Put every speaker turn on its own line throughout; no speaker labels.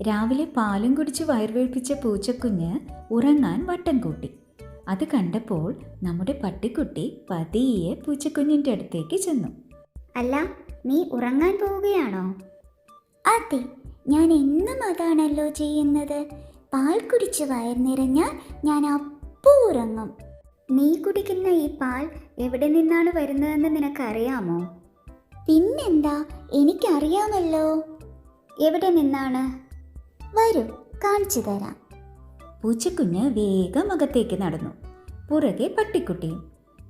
രാവിലെ പാലും കുടിച്ച് വയർവേൽപ്പിച്ച പൂച്ചക്കുഞ്ഞ് ഉറങ്ങാൻ വട്ടം കൂട്ടി. അത് കണ്ടപ്പോൾ നമ്മുടെ പട്ടിക്കുട്ടി പതിയെ പൂച്ചക്കുഞ്ഞിൻ്റെ അടുത്തേക്ക് ചെന്നു.
അല്ല, നീ ഉറങ്ങാൻ പോവുകയാണോ?
അതെ, ഞാൻ എന്നും അതാണല്ലോ ചെയ്യുന്നത്. പാൽ കുടിച്ച് വയർ നിറഞ്ഞാൽ ഞാൻ അപ്പോൾ ഉറങ്ങും.
നീ കുടിക്കുന്ന ഈ പാൽ എവിടെ നിന്നാണ് വരുന്നതെന്ന് നിനക്കറിയാമോ?
പിന്നെന്താ, എനിക്കറിയാമല്ലോ.
എവിടെ നിന്നാണ്?
വരൂ, കാണിച്ചു തരാം.
പൂച്ചക്കുഞ്ഞ് വേഗം അകത്തേക്ക് നടന്നു. പുറകെ പട്ടിക്കുട്ടിയും.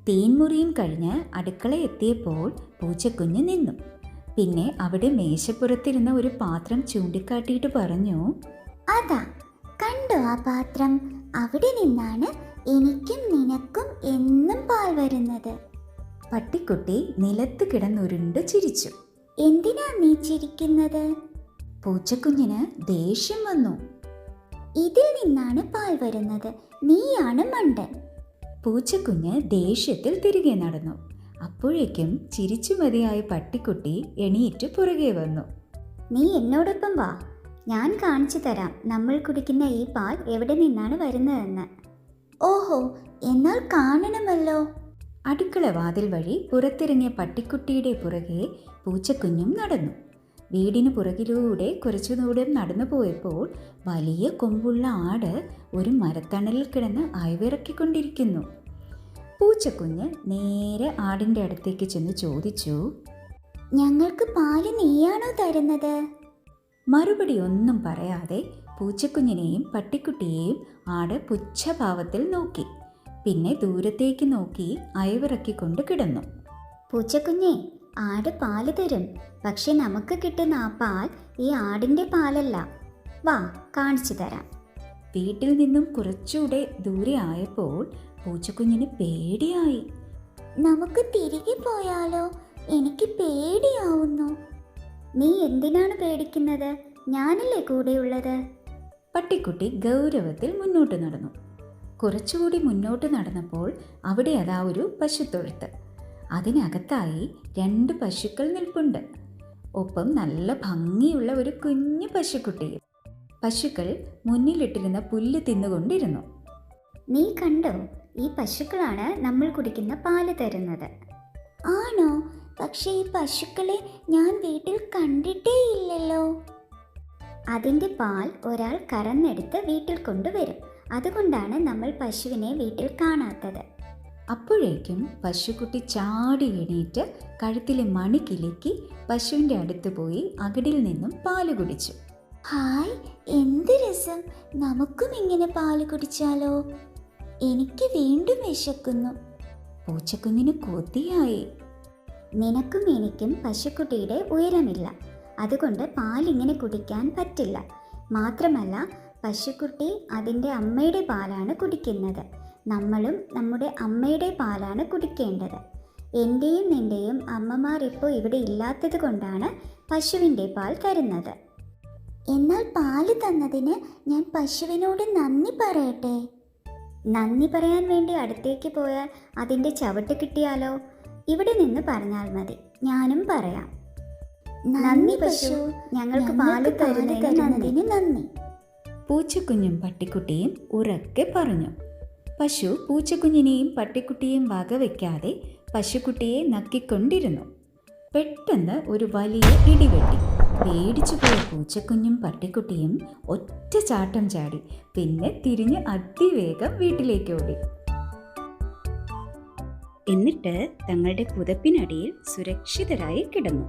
തീൻമുറിയും കഴിഞ്ഞ് അടുക്കള എത്തിയപ്പോൾ പൂച്ചക്കുഞ്ഞ് നിന്നു. പിന്നെ അവിടെ മേശപ്പുറത്തിരുന്ന ഒരു പാത്രം ചൂണ്ടിക്കാട്ടിയിട്ട് പറഞ്ഞു,
അതാ കണ്ടോ ആ പാത്രം? അവിടെ നിന്നാണ് എനിക്കും നിനക്കും എന്നും പാൽ വരുന്നത്.
പട്ടിക്കുട്ടി നിലത്ത് കിടന്നുരുണ്ട് ചിരിച്ചു.
എന്തിനാ നീ ചിരിക്കുന്നത്?
പൂച്ചക്കുഞ്ഞിന് ദേഷ്യം വന്നു.
ഇതിൽ നിന്നാണ് പാൽ വരുന്നത്, നീയാണ് മണ്ടൻ.
പൂച്ചക്കുഞ്ഞ് ദേഷ്യത്തിൽ തിരികെ നടന്നു. അപ്പോഴേക്കും ചിരിച്ചു മതിയായ പട്ടിക്കുട്ടി എണീറ്റ് പുറകെ വന്നു.
നീ എന്നോടൊപ്പം വാ, ഞാൻ കാണിച്ചു തരാം നമ്മൾ കുടിക്കുന്ന ഈ പാൽ എവിടെ നിന്നാണ് വരുന്നതെന്ന്.
ഓഹോ, എന്നാൽ കാണണമല്ലോ.
അടുക്കള വാതിൽ വഴി പുറത്തിറങ്ങിയ പട്ടിക്കുട്ടിയുടെ പുറകെ പൂച്ചക്കുഞ്ഞും നടന്നു. വീടിന് പുറകിലൂടെ കുറച്ചു ദൂരം നടന്നു പോയപ്പോൾ വലിയ കൊമ്പുള്ള ആട് ഒരു മരത്തണലിൽ കിടന്ന് അയവിറക്കിക്കൊണ്ടിരിക്കുന്നു. പൂച്ചക്കുഞ്ഞ് നേരെ ആടിൻ്റെ അടുത്തേക്ക് ചെന്ന് ചോദിച്ചു,
ഞങ്ങൾക്ക് പാല് നീയാണോ തരുന്നത്?
മറുപടി ഒന്നും പറയാതെ പൂച്ചക്കുഞ്ഞിനെയും പട്ടിക്കുട്ടിയെയും ആട് പുച്ഛഭാവത്തിൽ നോക്കി. പിന്നെ ദൂരത്തേക്ക് നോക്കി അയവിറക്കിക്കൊണ്ട് കിടന്നു.
പൂച്ചക്കുഞ്ഞെ, ആട് പാല് തരും, പക്ഷെ നമുക്ക് കിട്ടുന്ന ആ പാൽ ഈ ആടിൻ്റെ പാലല്ല. വാ, കാണിച്ചു തരാം.
വീട്ടിൽ നിന്നും കുറച്ചുകൂടെ ദൂരെ ആയപ്പോൾ പൂച്ചക്കുഞ്ഞിന് പേടിയായി.
നമുക്ക് തിരികെ പോയാലോ? എനിക്ക് പേടിയാവുന്നു.
നീ എന്തിനാണ് പേടിക്കുന്നത്? ഞാനല്ലേ കൂടെയുള്ളത്.
പട്ടിക്കുട്ടി ഗൗരവത്തിൽ മുന്നോട്ട് നടന്നു. കുറച്ചുകൂടി മുന്നോട്ട് നടന്നപ്പോൾ അവിടെ അതാ ഒരു പശുത്തൊഴുത്ത്. അതിനകത്തായി 2 പശുക്കൾ നിൽപ്പുണ്ട്. ഒപ്പം നല്ല ഭംഗിയുള്ള ഒരു കുഞ്ഞു പശുക്കുട്ടിയും. പശുക്കൾ മുന്നിലിട്ടിരുന്ന പുല്ല് തിന്നുകൊണ്ടിരുന്നു.
നീ കണ്ടോ? ഈ പശുക്കളാണ് നമ്മൾ കുടിക്കുന്ന പാല് തരുന്നത്.
ആണോ? പക്ഷേ ഈ പശുക്കളെ ഞാൻ വീട്ടിൽ കണ്ടിട്ടേ ഇല്ലല്ലോ.
അതിൻ്റെ പാൽ ഒരാൾ കറന്നെടുത്ത് വീട്ടിൽ കൊണ്ടുവരും. അതുകൊണ്ടാണ് നമ്മൾ പശുവിനെ വീട്ടിൽ കാണാത്തത്.
അപ്പോഴേക്കും പശുക്കുട്ടി ചാടി എണീറ്റ് കഴുത്തിലെ മണി കിലുക്കി പശുവിൻ്റെ അടുത്ത് പോയി അകിടിൽ നിന്നും പാല് കുടിച്ചു.
ഹായ്, എന്ത് രസം! നമുക്കും ഇങ്ങനെ പാല് കുടിച്ചാലോ? എനിക്ക് വീണ്ടും വിശക്കുന്നു.
പൂച്ചക്കുഞ്ഞിന് കൊതിയായി.
നിനക്കും എനിക്കും പശുക്കുട്ടിയുടെ ഉയരമില്ല, അതുകൊണ്ട് പാലിങ്ങനെ കുടിക്കാൻ പറ്റില്ല. മാത്രമല്ല, പശുക്കുട്ടി അതിൻ്റെ അമ്മയുടെ പാലാണ് കുടിക്കുന്നത്. നമ്മളും നമ്മുടെ അമ്മയുടെ പാലാണ് കുടിക്കേണ്ടത്. എൻ്റെയും നിൻ്റെയും അമ്മമാർ ഇപ്പോൾ ഇവിടെ ഇല്ലാത്തത് കൊണ്ടാണ് പശുവിൻ്റെ പാൽ തരുന്നത്.
എന്നാൽ പാല് തന്നതിന് ഞാൻ പശുവിനോട് നന്ദി പറയട്ടെ.
നന്ദി പറയാൻ വേണ്ടി അടുത്തേക്ക് പോയാൽ അതിൻ്റെ ചവിട്ട് കിട്ടിയാലോ? ഇവിടെ നിന്ന് പറഞ്ഞാൽ മതി, ഞാനും പറയാം. നന്ദി പശു, ഞങ്ങൾക്ക് പാല് തരുന്നതിന് നന്ദി.
പൂച്ചക്കുഞ്ഞും പട്ടിക്കുട്ടിയും ഉറക്കെ പറഞ്ഞു. പശു പൂച്ചക്കുഞ്ഞിനെയും പട്ടിക്കുട്ടിയെയും വകവയ്ക്കാതെ പശുക്കുട്ടിയെ നക്കിക്കൊണ്ടിരുന്നു. പെട്ടെന്ന് ഒരു വലിയ ഇടിവെട്ടി. പേടിച്ചു പോയ പൂച്ചക്കുഞ്ഞും പട്ടിക്കുട്ടിയും ഒറ്റ ചാട്ടം ചാടി. പിന്നെ തിരിഞ്ഞ് അതിവേഗം വീട്ടിലേക്ക് ഓടി. എന്നിട്ട് തങ്ങളുടെ പുതപ്പിനടിയിൽ സുരക്ഷിതരായി കിടന്നു.